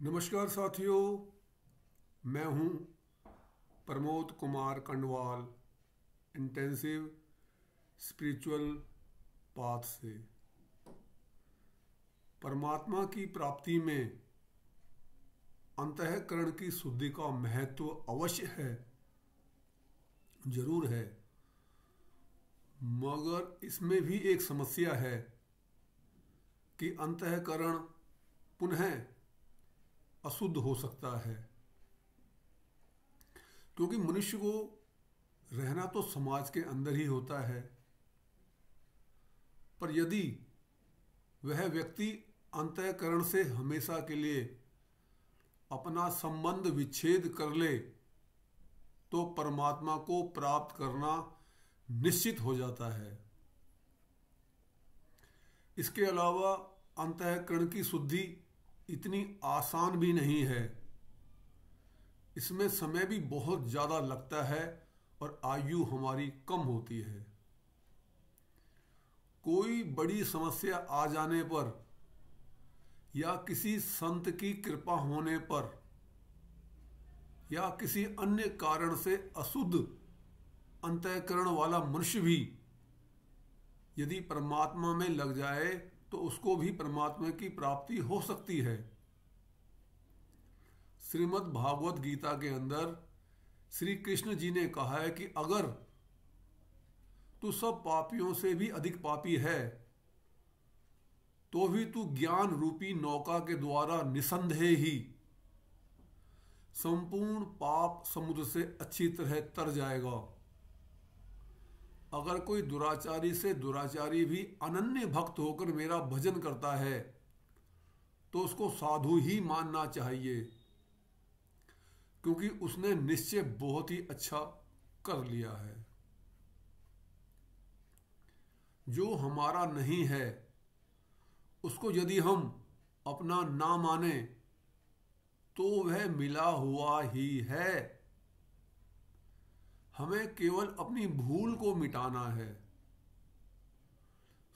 नमस्कार साथियों, मैं हूं Pramod Kumar Kandwal intensive spiritual path से। परमात्मा की प्राप्ति में अंतःकरण की शुद्धि का महत्व अवश्य है, जरूर है, मगर इसमें भी एक समस्या है कि अंतःकरण पुनः अशुद्ध हो सकता है, क्योंकि मनुष्य को रहना तो समाज के अंदर ही होता है। पर यदि वह व्यक्ति अंतःकरण से हमेशा के लिए अपना संबंध विच्छेद कर ले तो परमात्मा को प्राप्त करना निश्चित हो जाता है। इसके अलावा अंतःकरण की शुद्धि इतनी आसान भी नहीं है, इसमें समय भी बहुत ज़्यादा लगता है और आयु हमारी कम होती है। कोई बड़ी समस्या आ जाने पर या किसी संत की कृपा होने पर या किसी अन्य कारण से अशुद्ध अंतःकरण वाला मनुष्य भी यदि परमात्मा में लग जाए तो उसको भी परमात्मा की प्राप्ति हो सकती है। श्रीमद् भागवत गीता के अंदर श्री कृष्ण जी ने कहा है कि अगर तू सब पापियों से भी अधिक पापी है तो भी तू ज्ञान रूपी नौका के द्वारा निसंदेह ही संपूर्ण पाप समुद्र से अच्छी तरह तर जाएगा। अगर कोई दुराचारी से दुराचारी भी अनन्य भक्त होकर मेरा भजन करता है तो उसको साधु ही मानना चाहिए, क्योंकि उसने निश्चय बहुत ही अच्छा कर लिया है। जो हमारा नहीं है उसको यदि हम अपना ना माने तो वह मिला हुआ ही है। हमें केवल अपनी भूल को मिटाना है।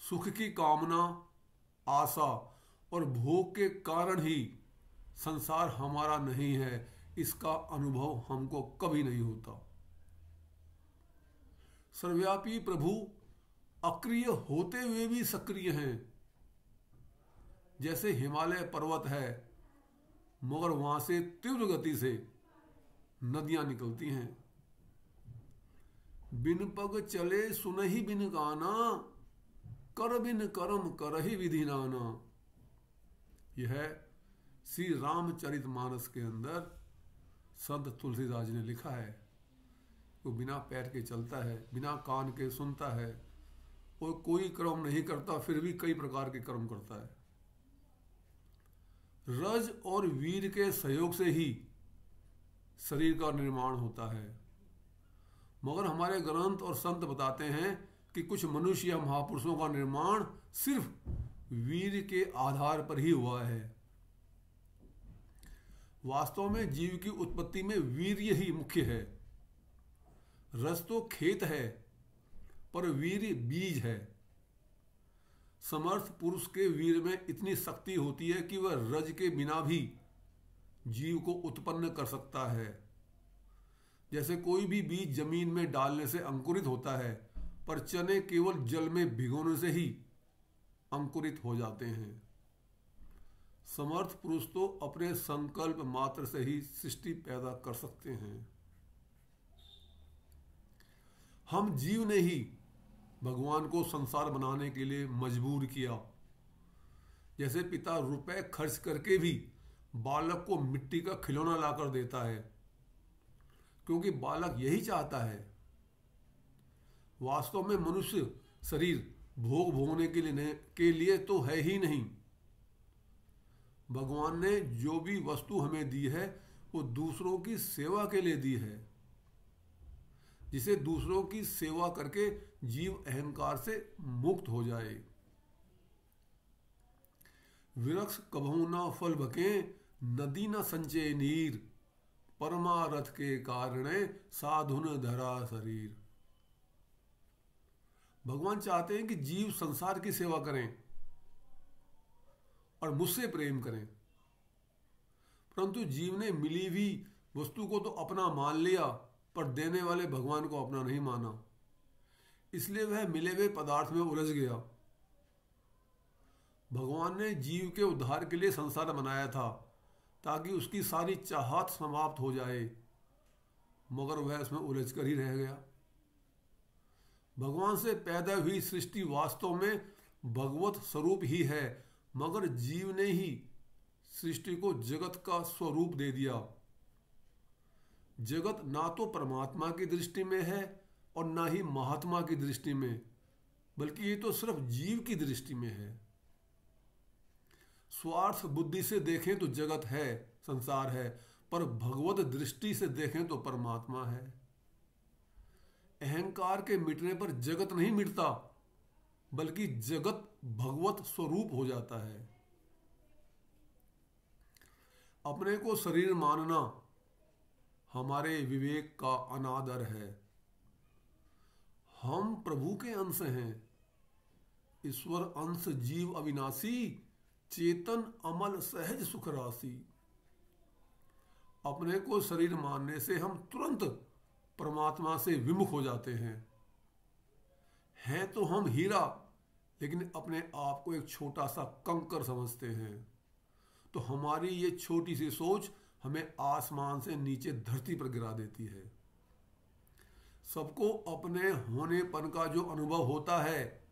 सुख की कामना, आशा और भोग के कारण ही संसार हमारा नहीं है, इसका अनुभव हमको कभी नहीं होता। सर्वव्यापी प्रभु अक्रिय होते हुए भी सक्रिय हैं। जैसे हिमालय पर्वत है मगर वहां से तीव्र गति से नदियां निकलती हैं। बिन पग चले सुनहि बिन गाना, कर बिन कर्म करहि विधि नाना। यह श्री रामचरितमानस के अंदर संत तुलसीदास जी ने लिखा है। वो बिना पैर के चलता है, बिना कान के सुनता है और कोई कर्म नहीं करता, फिर भी कई प्रकार के कर्म करता है। रज और वीर के सहयोग से ही शरीर का निर्माण होता है, मगर हमारे ग्रंथ और संत बताते हैं कि कुछ मनुष्य या महापुरुषों का निर्माण सिर्फ वीर के आधार पर ही हुआ है। वास्तव में जीव की उत्पत्ति में वीर्य ही मुख्य है। रस तो खेत है पर वीर्य बीज है। समर्थ पुरुष के वीर में इतनी शक्ति होती है कि वह रज के बिना भी जीव को उत्पन्न कर सकता है। जैसे कोई भी बीज जमीन में डालने से अंकुरित होता है, पर चने केवल जल में भिगोने से ही अंकुरित हो जाते हैं। समर्थ पुरुष तो अपने संकल्प मात्र से ही सृष्टि पैदा कर सकते हैं। हम जीव ने ही भगवान को संसार बनाने के लिए मजबूर किया। जैसे पिता रुपए खर्च करके भी बालक को मिट्टी का खिलौना लाकर देता है, क्योंकि बालक यही चाहता है। वास्तव में मनुष्य शरीर भोग भोगने के लिए तो है ही नहीं। भगवान ने जो भी वस्तु हमें दी है वो दूसरों की सेवा के लिए दी है, जिसे दूसरों की सेवा करके जीव अहंकार से मुक्त हो जाए। वृक्ष कभू न फल बके, नदी न संचय नीर, परमारथ के कारणे साधुन धरा शरीर। भगवान चाहते हैं कि जीव संसार की सेवा करें और मुझसे प्रेम करें, परंतु जीव ने मिली हुई वस्तु को तो अपना मान लिया, पर देने वाले भगवान को अपना नहीं माना, इसलिए वह मिले हुए पदार्थ में उलझ गया। भगवान ने जीव के उद्धार के लिए संसार बनाया था ताकि उसकी सारी चाहत समाप्त हो जाए, मगर वह उसमें उलझ कर ही रह गया। भगवान से पैदा हुई सृष्टि वास्तव में भगवत स्वरूप ही है, मगर जीव ने ही सृष्टि को जगत का स्वरूप दे दिया। जगत ना तो परमात्मा की दृष्टि में है और ना ही महात्मा की दृष्टि में, बल्कि ये तो सिर्फ जीव की दृष्टि में है। स्वार्थ बुद्धि से देखें तो जगत है, संसार है, पर भगवत दृष्टि से देखें तो परमात्मा है। अहंकार के मिटने पर जगत नहीं मिटता, बल्कि जगत भगवत स्वरूप हो जाता है। अपने को शरीर मानना हमारे विवेक का अनादर है। हम प्रभु के अंश हैं। ईश्वर अंश जीव अविनाशी, चेतन अमल सहज सुख राशि। अपने को शरीर मानने से हम तुरंत परमात्मा से विमुख हो जाते हैं तो हम हीरा, लेकिन अपने आप को एक छोटा सा कंकर समझते हैं। तो हमारी ये छोटी सी सोच हमें आसमान से नीचे धरती पर गिरा देती है। सबको अपने होनेपन का जो अनुभव होता है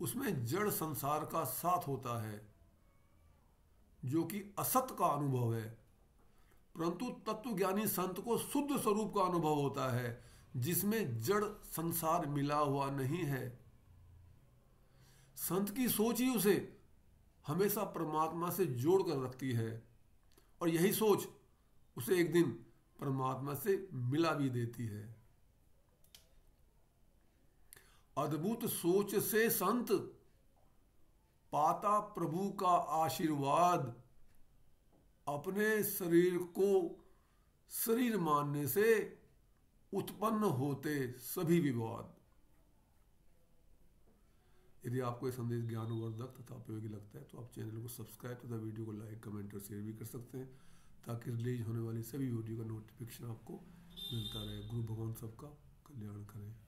उसमें जड़ संसार का साथ होता है, जो कि असत का अनुभव है। परंतु तत्वज्ञानी संत को शुद्ध स्वरूप का अनुभव होता है, जिसमें जड़ संसार मिला हुआ नहीं है। संत की सोच ही उसे हमेशा परमात्मा से जोड़ कर रखती है, और यही सोच उसे एक दिन परमात्मा से मिला भी देती है। अद्भुत सोच से संत पाता प्रभु का आशीर्वाद, अपने शरीर को शरीर मानने से उत्पन्न होते सभी विवाद। यदि आपको ये संदेश ज्ञानवर्धक तथा उपयोगी लगता है तो आप चैनल को सब्सक्राइब तथा वीडियो को लाइक, कमेंट और शेयर भी कर सकते हैं, ताकि रिलीज होने वाली सभी वीडियो का नोटिफिकेशन आपको मिलता रहे। गुरु भगवान सबका कल्याण करें।